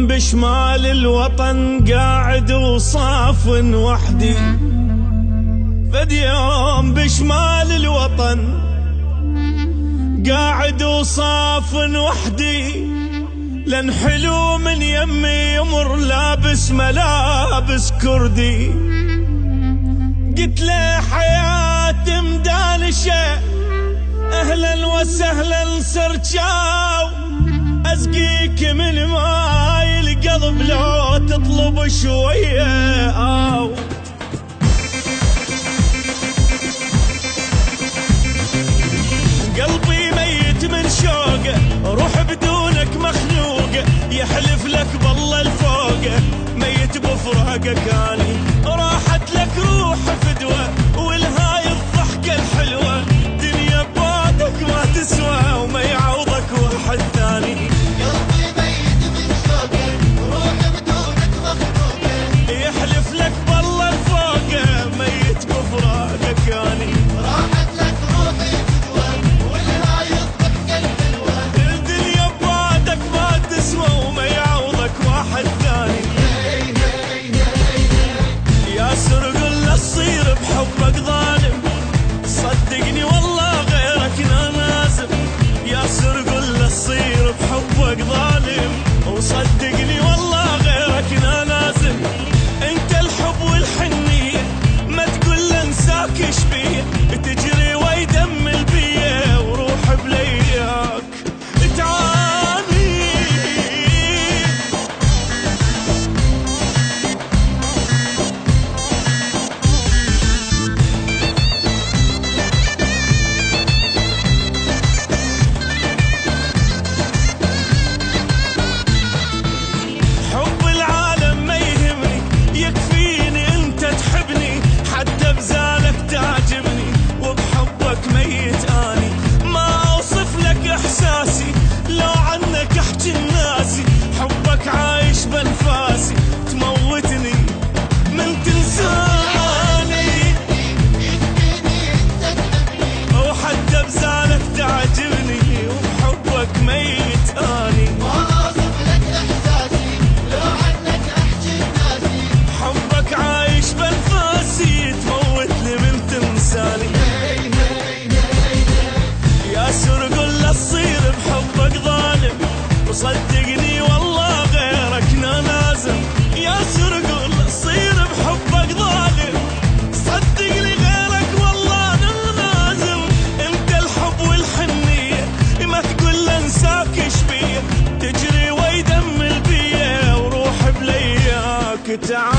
بشمال الوطن قاعد وصاف وحدي، فد يوم بشمال الوطن قاعد وصاف وحدي، لن حلو من يمي يمر لابس ملابس كردي. قلت له حياتي مدانشة، اهلا وسهلا سرجاو، اسقيك من ماي القلب لو تطلب شوية آو. قلبي ميت من شوقه، روح بدونك مخنوقه، يحلف لك بالله الفوقه، ميت بفراقك اني، راحت لك روح فدوه، والهاي الضحكه الحلوه، دنيا بعدك ما تسوى وما يعوضك واحد ثاني. قلبي ميت من شوقه، روح بدونك مخنوقه، يحلف لك بالله الفوقه، ميت بفراقك اني، راحت لك روحي فدوه، والهاي الضحكه الحلوه، الدنيا بعدك ما تسوى وما يعوضك واحد ثاني. يا سرقل لا تصير بحبك ظالم، صدقني والله غيرك نازم. يا سرقل لا تصير بحبك ظالم، وصدقني والله غيرك نازم. انت الحب والحنية ما تقول انساك ايش بيه، تجري ويدمل بيه وروح بلياك تعاني. حب العالم ما يهمني، يكفيني انت تحبني، حتى بزالك تعجبني، وبحبك ميت اني، ما اوصف لك احساسي، لو عنك احكي الناسي، حبك عايش بانفاسي، تموتني من تنساني، يكفيني انت تحبني، وحتى بزالك تعجبني، وبحبك ميت اني، ما اوصف لك احساسي، لو عنك احكي الناسي، حبك عايش بانفاسي، تموتني من تنساني. يا سرقل لا تصير بحبك ظالم، وصدقني والله غيرك نازم. يا سرقل لا تصير بحبك ظالم، صدقني غيرك والله نازم. انت الحب والحنية ما تقول انساك ايش بيه، تجري ويدمل بيه وروح بلياك تعال.